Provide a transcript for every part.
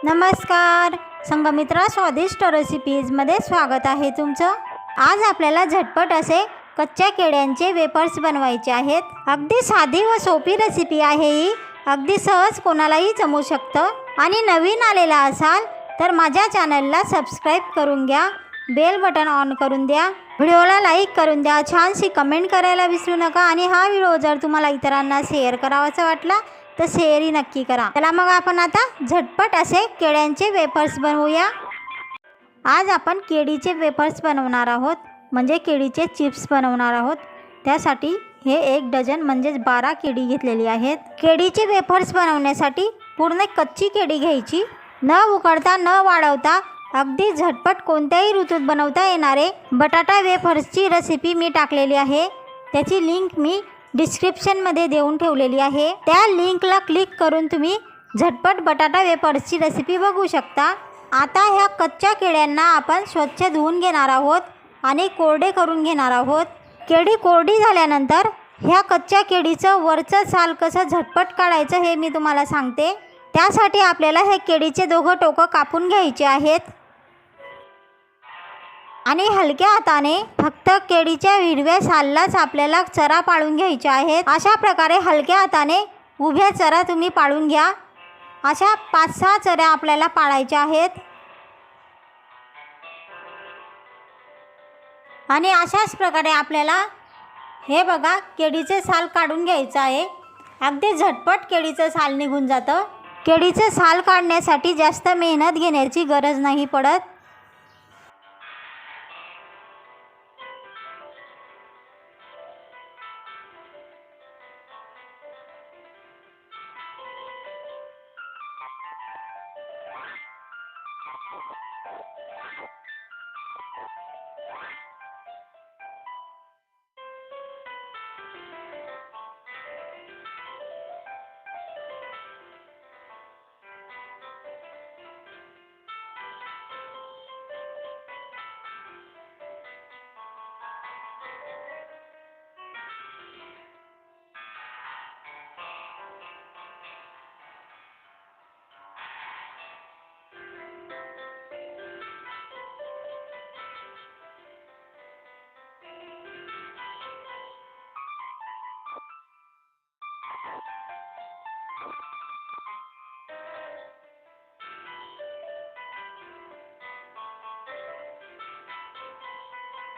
नमस्कार, संघमित्रा स्वादिष्ट रेसिपीजमध्ये स्वागत आहे तुमचं। आज आपल्याला झटपट असे कच्च्या केळ्यांचे वेफर्स बनवायचे आहेत। अगदी साधी व सोपी रेसिपी आहे ही, अगदी सहज कोणालाही जमू शकतं। आणि नवीन आलेला असाल तर माझ्या चॅनलला सबस्क्राईब करून घ्या, बेल बटन ऑन करून द्या, व्हिडिओला लाईक करून द्या, छानशी कमेंट करायला विसरू नका। आणि हा व्हिडिओ जर तुम्हाला इतरांना शेअर करावासा वाटला तर शेअरही नक्की करा। चला मग आपण आता झटपट असे केळ्यांचे वेफर्स बनवूया। आज आपण केळीचे वेफर्स बनवणार आहोत, म्हणजे केळीचे चिप्स बनवणार आहोत। त्यासाठी हे 1 डझन म्हणजे 12 केळी घेतलेली आहेत। केळीचे वेफर्स बनवण्यासाठी पूर्ण कच्ची केळी घ्यायची, न उकडता न वाळवता अगदी झटपट कोणत्याही ऋतूत बनवता येणारे बटाटा वेफर्सची रेसिपी मी टाकलेली आहे। त्याची लिंक मी डिस्क्रिप्शनमध्ये देऊन ठेवलेली आहे। त्या लिंकला क्लिक करून तुम्ही झटपट बटाटा वेफर्सची रेसिपी बघू शकता। आता ह्या कच्च्या केळ्यांना आपण स्वच्छ धुवून घेणार आहोत आणि कोरडे करून घेणार आहोत। केळी कोरडी झाल्यानंतर ह्या कच्च्या केळीचं वरचं साल कसं झटपट काढायचं हे मी तुम्हाला सांगते। त्यासाठी आपल्याला हे केळीचे दोघं टोकं कापून घ्यायचे आहेत आणि हलक्या हाताने फक्त केळीच्या हिरव्या साललाच आपल्याला चरा पाडून घ्यायच्या आहेत। अशा प्रकारे हलक्या हाताने उभ्या चरा तुम्ही पाडून घ्या। अशा 5-6 चऱ्या आपल्याला पाडायच्या आहेत आणि अशाच प्रकारे आपल्याला हे बघा केळीचे साल काढून घ्यायचं आहे। अगदी झटपट केळीचं साल निघून जातं। केळीचे साल काढण्यासाठी जास्त मेहनत घेण्याची गरज नाही पडत।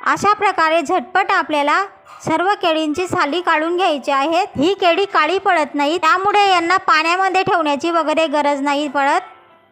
अशा प्रकारे झटपट आपल्याला सर्व केळींची साली काढून घ्यायची आहेत। ही केळी काळी पडत नाही, त्यामुळे यांना पाण्यामध्ये ठेवण्याची वगैरे गरज नाही पडत।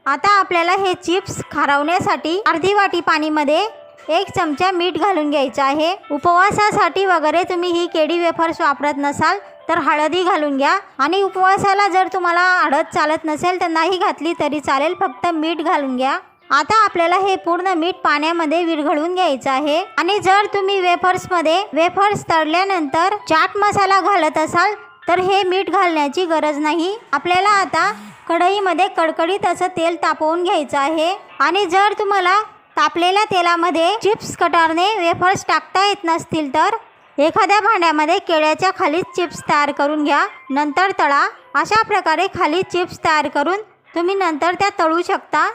आता आपल्याला हे चिप्स खारवण्यासाठी अर्धी वाटी पाणीमध्ये 1 चमचा मीठ घालून घ्यायचं आहे। उपवासासाठी वगैरे तुम्ही ही केळी वेफर्स वापरत नसाल तर हळदी घालून घ्या आणि उपवासाला जर तुम्हाला हळद चालत नसेल तर नाही घातली तरी चालेल, फक्त मीठ घालून घ्या। आता आपल्याला हे पूर्ण मीठ पाण्यामध्ये विरघळून घ्यायचं आहे। आणि जर तुम्ही वेफर्समध्ये वेफर्स तळल्यानंतर चाट मसाला घालत असाल तर हे मीठ घालण्याची गरज नाही। आपल्याला आता कढईमध्ये कडकडीत असं तेल तापवून घ्यायचं आहे आणि जर तुम्हाला तापलेल्या तेलामध्ये चिप्स कटरने वेफर्स टाकता येत नसतील तर एखाद्या भांड्यामध्ये केळ्याच्या खाली चिप्स तयार करून घ्या, नंतर तळा। अशा प्रकारे खाली चिप्स तयार करून तुम्ही नंतर त्या तळू शकता।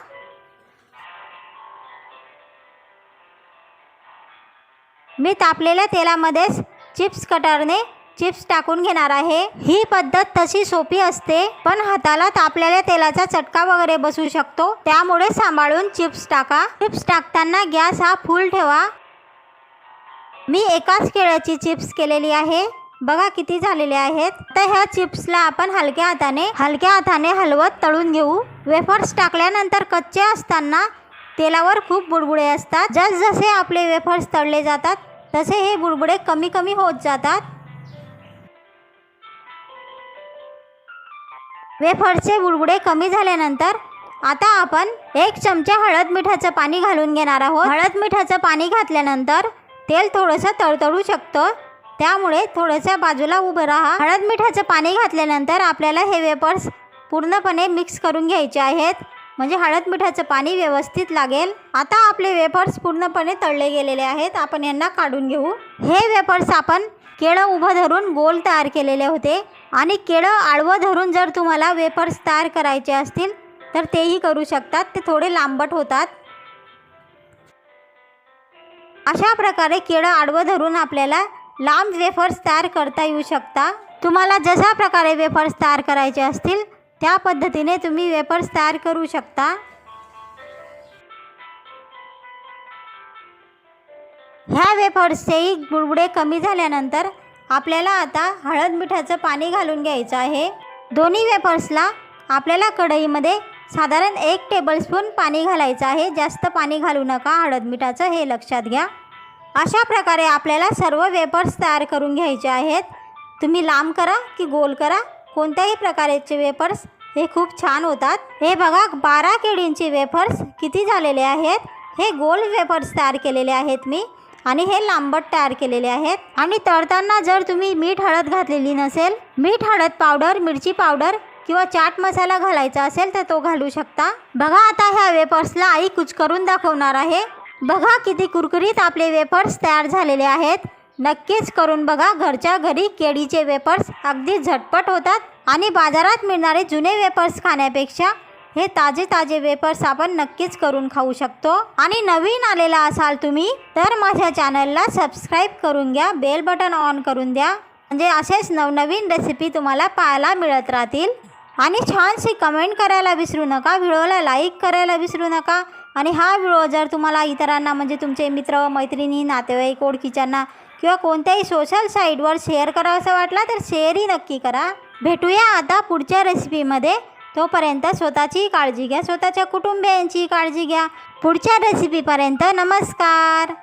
मी तापलेल्या तेलामध्येच चिप्स कटरने चिप्स टाकून घेणार आहे। ही पद्धत तशी सोपी असते, पण हाताला तापलेल्या तेलाचा चटका वगैरे बसू शकतो, त्यामुळे सांभाळून चिप्स टाका। चिप्स टाकताना गॅस हा फुल ठेवा। मी एकाच केळ्याची चिप्स केलेली आहे, बघा किती झालेले आहेत। तर ह्या चिप्सला आपण हलक्या हाताने हलवत तळून घेऊ। वेफर्स टाकल्यानंतर कच्चे असताना तेलावर खूप बुडबुडे असतात। जसजसे आपले वेफर्स तळले जातात तसे हे बुडबुडे कमी कमी होत जातात। वेफर्सचे बुडबुडे कमी झाल्यानंतर आता आपण 1 चमचा हळद मिठाचं पाणी घालून घेणार आहोत। हळद मिठाचं पाणी घातल्यानंतर तेल थोडंसं तळतळू शकतं, त्यामुळे थोडंसं बाजूला उभं राहा। हळद मिठाचं पाणी घातल्यानंतर आपल्याला हे वेफर्स पूर्णपणे मिक्स करून घ्यायचे आहेत, म्हणजे हळद मिठाचं पाणी व्यवस्थित लागेल। आता आपले वेफर्स पूर्णपणे तळले गेलेले आहेत, आपण यांना काढून घेऊ। हे वेफर्स आपण केळं उभं धरून गोल तयार केलेले होते आणि केळं आडवं धरून जर तुम्हाला वेफर्स तयार करायचे असतील तर तेही करू शकतात, ते थोडे लांबट होतात. अशा प्रकारे केळं आडवं धरून आपल्याला लांब वेफर्स तयार करता येऊ शकता. तुम्हाला जशा प्रकारे वेफर्स तयार करायचे असतील त्या पद्धतीने तुम्ही वेफर्स तयार करू शकता. ह्या वेफर्सचेही बुडबुडे कमी झाल्यानंतर आपल्याला आता हळद मिठाचं पाणी घालून घ्यायचं आहे. दोन्ही वेफर्सला आपल्याला कढईमध्ये साधारण 1 टेबलस्पून पाणी घालायचं आहे. जास्त पाणी घालू नका हळद मिठाचं, हे लक्षात घ्या. अशा प्रकारे आपल्याला सर्व वेफर्स तयार करून घ्यायचे आहेत. तुम्ही लांब करा की गोल करा, कोणत्याही प्रकारचे वेफर्स हे खूप छान होतात. हे बघा 12 केळींचे वेफर्स किती झालेले आहेत. हे गोल वेफर्स तयार केलेले आहेत मी, आणि हे लांबट तयार केलेले आहेत. आणि तळताना जर तुम्ही मीठ हळद घातलेली नसेल, मीठ हळद पावडर, मिरची पावडर किंवा चाट मसाला घालायचा असेल तर तो घालू शकता. बघा आता ह्या वेफर्सला आई कुचकरून दाखवणार आहे. बघा किती कुरकुरीत आपले वेफर्स तयार झालेले आहेत. नक्कीच करून बघा. घरच्या घरी केळीचे वेफर्स अगदी झटपट होतात आणि बाजारात मिळणारे जुने वेफर्स खाण्यापेक्षा हे ताजे ताजे वेफर्स आपण नक्कीच करून खाऊ शकतो. आणि नवीन आलेला असाल तुम्ही तर माझ्या चॅनलला सबस्क्राईब करून घ्या, बेल बटन ऑन करून द्या, म्हणजे असेच नवनवीन रेसिपी तुम्हाला पाहायला मिळत राहतील. आणि छानशी कमेंट करायला विसरू नका, व्हिडिओला लाईक करायला विसरू नका. आणि हा व्हिडिओ जर तुम्हाला इतरांना म्हणजे तुमचे मित्र मैत्रिणी नातेवाईक ओळखीच्यांना किंवा कोणत्याही सोशल साईटवर शेअर करावासा वाटला तर शेअरही नक्की करा. भेटूया आता पुढच्या रेसिपीमध्ये. तोपर्यंत स्वतःची काळजी घ्या, स्वतःच्या कुटुंबियांची काळजी घ्या. पुढच्या रेसिपीपर्यंत नमस्कार.